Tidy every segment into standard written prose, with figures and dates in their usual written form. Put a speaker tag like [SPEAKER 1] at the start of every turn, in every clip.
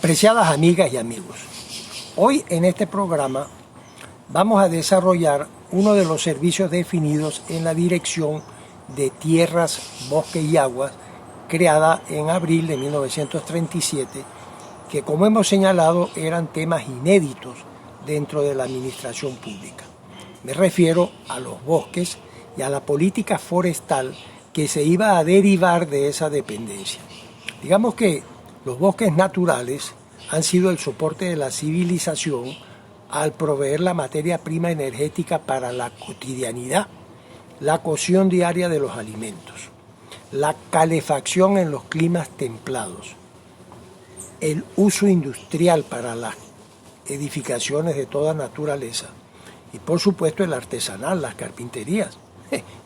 [SPEAKER 1] Apreciadas amigas y amigos, hoy en este programa vamos a desarrollar uno de los servicios definidos en la Dirección de Tierras, Bosques y Aguas, creada en abril de 1937, que como hemos señalado eran temas inéditos dentro de la administración pública. Me refiero a los bosques y a la política forestal que se iba a derivar de esa dependencia. Digamos que los bosques naturales han sido el soporte de la civilización al proveer la materia prima energética para la cotidianidad, la cocción diaria de los alimentos, la calefacción en los climas templados, el uso industrial para las edificaciones de toda naturaleza y por supuesto el artesanal, las carpinterías.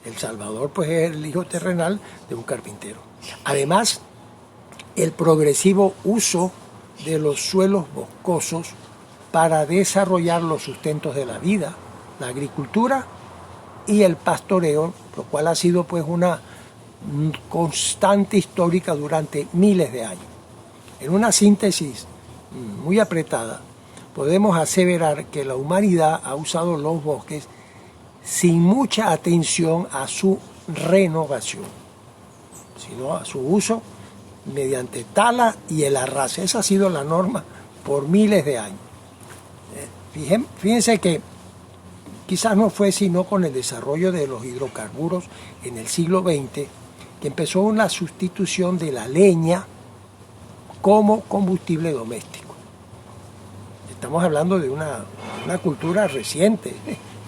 [SPEAKER 1] El Salvador pues es el hijo terrenal de un carpintero. Además, el progresivo uso de los suelos boscosos para desarrollar los sustentos de la vida, la agricultura y el pastoreo, lo cual ha sido pues una constante histórica durante miles de años. En una síntesis muy apretada, podemos aseverar que la humanidad ha usado los bosques sin mucha atención a su renovación, sino a su uso mediante tala y el arrastre. Esa ha sido la norma por miles de años. Fíjense que quizás no fue sino con el desarrollo de los hidrocarburos en el siglo XX que empezó una sustitución de la leña como combustible doméstico. Estamos hablando de una cultura reciente,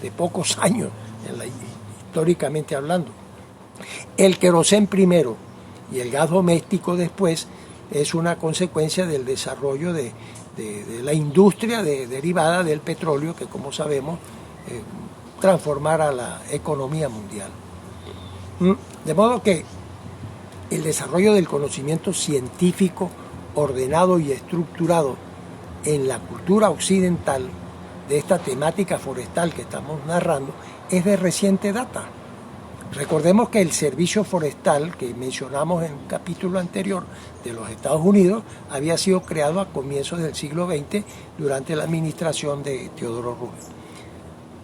[SPEAKER 1] de pocos años, históricamente hablando. El querosén primero y el gas doméstico después es una consecuencia del desarrollo de la industria derivada del petróleo que, como sabemos, transformará la economía mundial. De modo que el desarrollo del conocimiento científico ordenado y estructurado en la cultura occidental de esta temática forestal que estamos narrando es de reciente data. Recordemos que el servicio forestal que mencionamos en un capítulo anterior de los Estados Unidos había sido creado a comienzos del siglo XX durante la administración de Teodoro Roosevelt.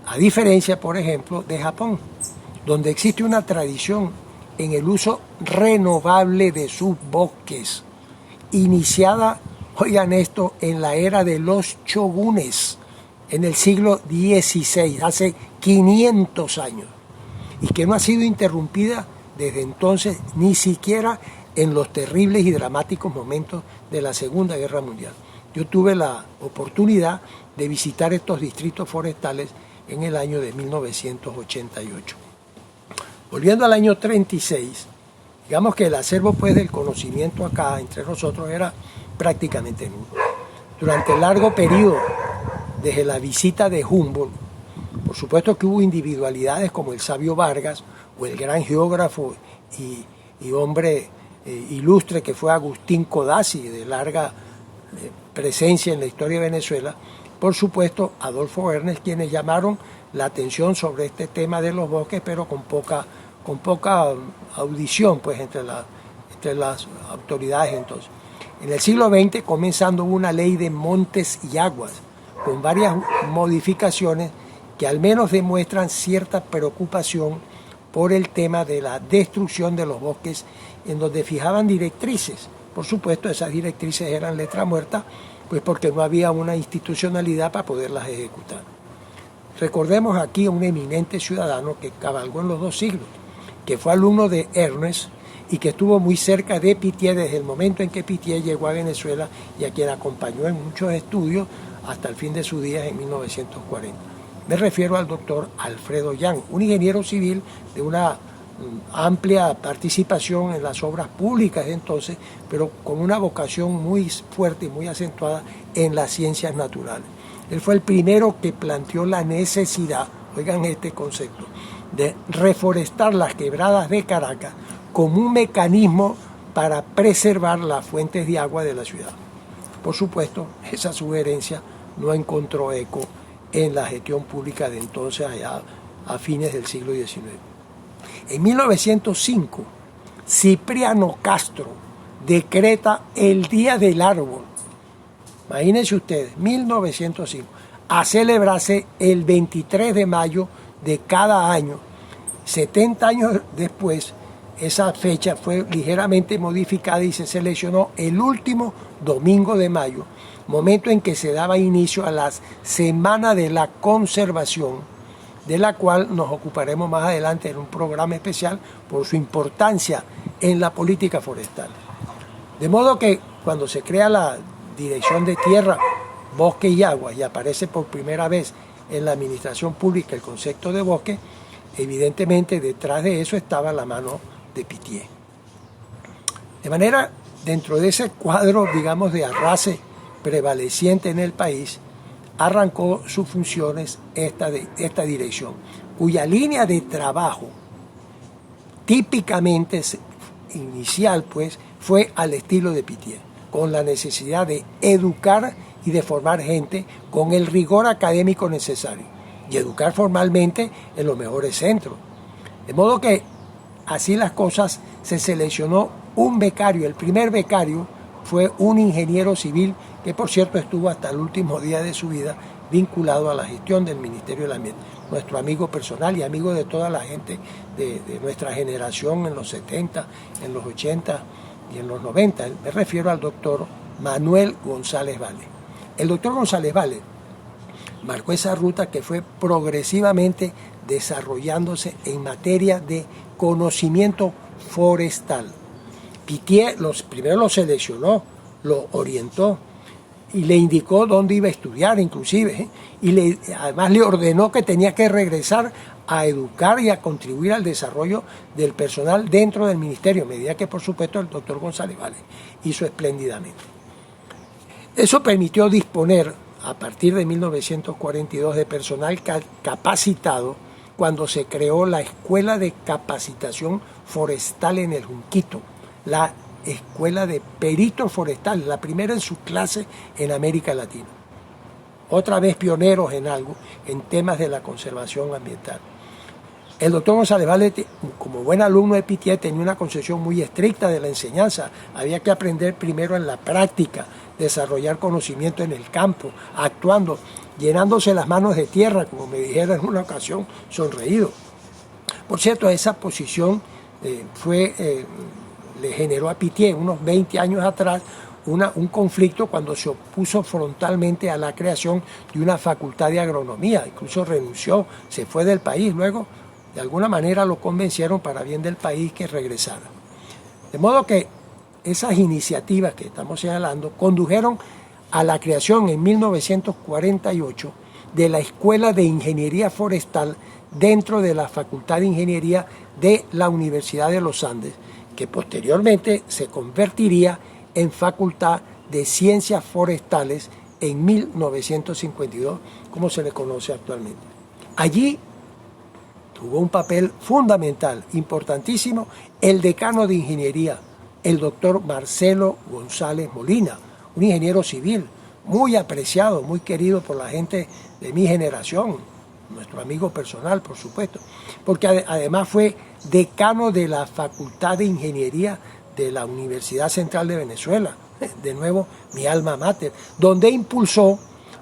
[SPEAKER 1] A diferencia, por ejemplo, de Japón, donde existe una tradición en el uso renovable de sus bosques, iniciada, oigan esto, en la era de los shogunes, en el siglo XVI, hace 500 años, y que no ha sido interrumpida desde entonces, ni siquiera en los terribles y dramáticos momentos de la Segunda Guerra Mundial. Yo tuve la oportunidad de visitar estos distritos forestales en el año de 1988. Volviendo al año 36, digamos que el acervo pues, del conocimiento acá entre nosotros era prácticamente nulo. Durante el largo periodo, desde la visita de Humboldt, por supuesto que hubo individualidades como el sabio Vargas o el gran geógrafo y hombre ilustre que fue Agustín Codazzi, de larga presencia en la historia de Venezuela, por supuesto Adolfo Ernest, quienes llamaron la atención sobre este tema de los bosques, pero con poca audición pues, entre las autoridades entonces. En el siglo XX comenzando una ley de montes y aguas, con varias modificaciones que al menos demuestran cierta preocupación por el tema de la destrucción de los bosques, en donde fijaban directrices. Por supuesto, esas directrices eran letra muerta, pues porque no había una institucionalidad para poderlas ejecutar. Recordemos aquí a un eminente ciudadano que cabalgó en los dos siglos, que fue alumno de Ernest y que estuvo muy cerca de Pittier desde el momento en que Pittier llegó a Venezuela y a quien acompañó en muchos estudios hasta el fin de sus días en 1940. Me refiero al doctor Alfredo Yang, un ingeniero civil de una amplia participación en las obras públicas de entonces, pero con una vocación muy fuerte y muy acentuada en las ciencias naturales. Él fue el primero que planteó la necesidad, oigan este concepto, de reforestar las quebradas de Caracas como un mecanismo para preservar las fuentes de agua de la ciudad. Por supuesto, esa sugerencia no encontró eco en la gestión pública de entonces, allá a fines del siglo XIX. En 1905, Cipriano Castro decreta el Día del Árbol Imagínense ustedes, 1905, a celebrarse el 23 de mayo de cada año. 70 años después, esa fecha fue ligeramente modificada y se seleccionó el último domingo de mayo, momento en que se daba inicio a la Semana de la Conservación, de la cual nos ocuparemos más adelante en un programa especial por su importancia en la política forestal. De modo que cuando se crea la Dirección de Tierra, Bosque y Agua y aparece por primera vez en la administración pública el concepto de bosque, evidentemente detrás de eso estaba la mano de Pittier. De manera, dentro de ese cuadro, digamos, de arrase prevaleciente en el país, arrancó sus funciones esta dirección, cuya línea de trabajo típicamente inicial pues fue al estilo de Pittier, con la necesidad de educar y de formar gente con el rigor académico necesario y educar formalmente en los mejores centros. De modo que así las cosas, se seleccionó un becario. El primer becario fue un ingeniero civil que, por cierto, estuvo hasta el último día de su vida vinculado a la gestión del Ministerio del Ambiente. Nuestro amigo personal y amigo de toda la gente de nuestra generación en los 70, en los 80 y en los 90. Me refiero al doctor Manuel González Vale. El doctor González Vale marcó esa ruta que fue progresivamente desarrollándose en materia de conocimiento forestal. Pittier primero lo seleccionó, lo orientó y le indicó dónde iba a estudiar inclusive, y además le ordenó que tenía que regresar a educar y a contribuir al desarrollo del personal dentro del ministerio, medida que por supuesto el doctor González Vale hizo espléndidamente. Eso permitió disponer a partir de 1942 de personal capacitado cuando se creó la Escuela de Capacitación Forestal en el Junquito, la Escuela de Peritos Forestales, la primera en su clase en América Latina. Otra vez pioneros en algo, en temas de la conservación ambiental. El doctor González Vale, como buen alumno de Pittier, tenía una concepción muy estricta de la enseñanza. Había que aprender primero en la práctica, desarrollar conocimiento en el campo, actuando, llenándose las manos de tierra, como me dijeron en una ocasión, sonreído. Por cierto, esa posición le generó a Pittier unos 20 años atrás un conflicto cuando se opuso frontalmente a la creación de una facultad de agronomía. Incluso renunció, se fue del país. Luego, de alguna manera, lo convencieron para bien del país que regresara. De modo que esas iniciativas que estamos señalando condujeron a la creación en 1948 de la Escuela de Ingeniería Forestal dentro de la Facultad de Ingeniería de la Universidad de los Andes, que posteriormente se convertiría en Facultad de Ciencias Forestales en 1952, como se le conoce actualmente. Allí tuvo un papel fundamental, importantísimo, el decano de Ingeniería, el doctor Marcelo González Molina, un ingeniero civil muy apreciado, muy querido por la gente de mi generación, nuestro amigo personal, por supuesto, porque además fue decano de la Facultad de Ingeniería de la Universidad Central de Venezuela, de nuevo mi alma mater, donde impulsó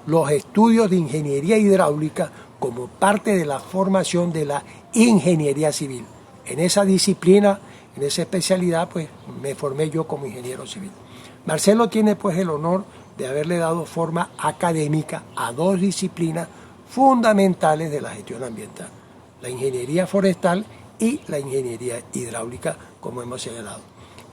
[SPEAKER 1] los estudios de ingeniería hidráulica como parte de la formación de la ingeniería civil. En esa disciplina, en esa especialidad, pues me formé yo como ingeniero civil. Marcelo tiene pues el honor de haberle dado forma académica a dos disciplinas fundamentales de la gestión ambiental: la ingeniería forestal y la ingeniería hidráulica, como hemos señalado.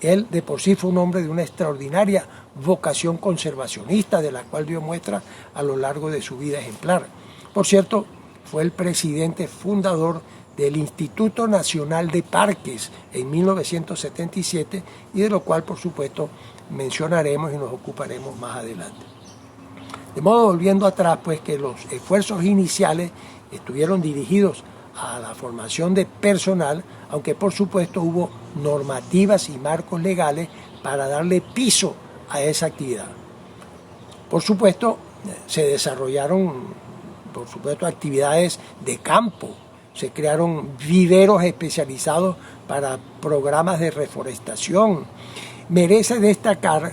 [SPEAKER 1] Él de por sí fue un hombre de una extraordinaria vocación conservacionista, de la cual dio muestra a lo largo de su vida ejemplar. Por cierto, fue el presidente fundador del Instituto Nacional de Parques en 1977, y de lo cual, por supuesto, mencionaremos y nos ocuparemos más adelante. De modo, volviendo atrás, pues que los esfuerzos iniciales estuvieron dirigidos a la formación de personal, aunque por supuesto hubo normativas y marcos legales para darle piso a esa actividad. Por supuesto, se desarrollaron, actividades de campo, se crearon viveros especializados para programas de reforestación. Merece destacar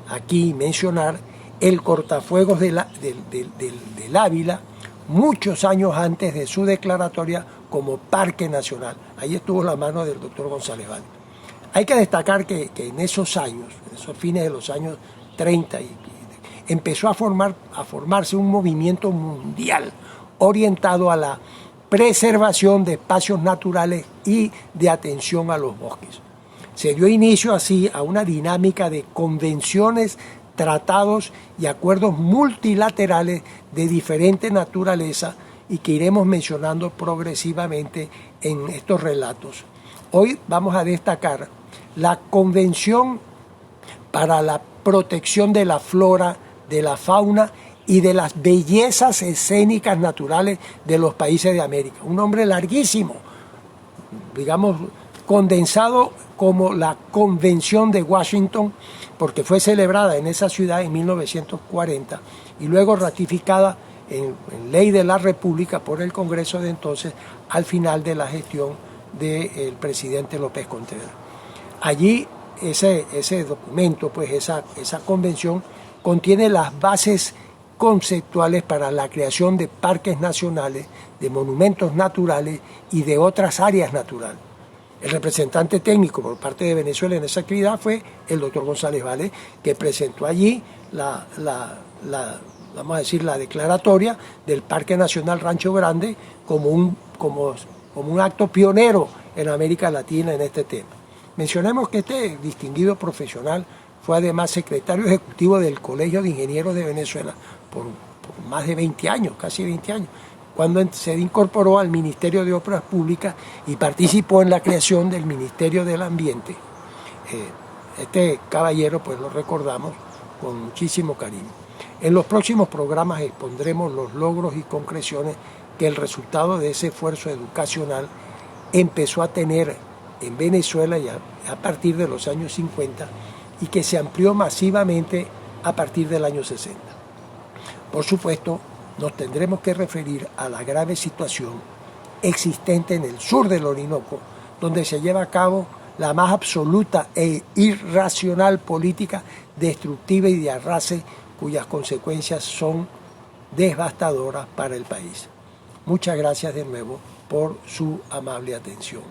[SPEAKER 1] aquí, mencionar, el cortafuegos del Ávila, muchos años antes de su declaratoria como Parque Nacional. Ahí estuvo la mano del doctor González Valdés. Hay que destacar que en esos años, en esos fines de los años 30, empezó a formarse un movimiento mundial orientado a la preservación de espacios naturales y de atención a los bosques. Se dio inicio así a una dinámica de convenciones, tratados y acuerdos multilaterales de diferente naturaleza y que iremos mencionando progresivamente en estos relatos. Hoy vamos a destacar la Convención para la Protección de la Flora, de la Fauna y de las bellezas escénicas naturales de los países de América. Un nombre larguísimo, digamos, condensado como la Convención de Washington, porque fue celebrada en esa ciudad en 1940 y luego ratificada en ley de la República por el Congreso de entonces al final de la gestión del presidente López Contreras. Allí ese documento, pues esa convención contiene las bases conceptuales para la creación de parques nacionales, de monumentos naturales y de otras áreas naturales. El representante técnico por parte de Venezuela en esa actividad fue el doctor González Valdés, que presentó allí vamos a decir, la declaratoria del Parque Nacional Rancho Grande como un acto pionero en América Latina en este tema. Mencionemos que este distinguido profesional fue además secretario ejecutivo del Colegio de Ingenieros de Venezuela por más de 20 años, casi 20 años, cuando se incorporó al Ministerio de Obras Públicas y participó en la creación del Ministerio del Ambiente. Este caballero pues lo recordamos con muchísimo cariño. En los próximos programas expondremos los logros y concreciones que el resultado de ese esfuerzo educacional empezó a tener en Venezuela ya a partir de los años 50 y que se amplió masivamente a partir del año 60. Por supuesto, nos tendremos que referir a la grave situación existente en el sur del Orinoco, donde se lleva a cabo la más absoluta e irracional política destructiva y de arrase cuyas consecuencias son devastadoras para el país. Muchas gracias de nuevo por su amable atención.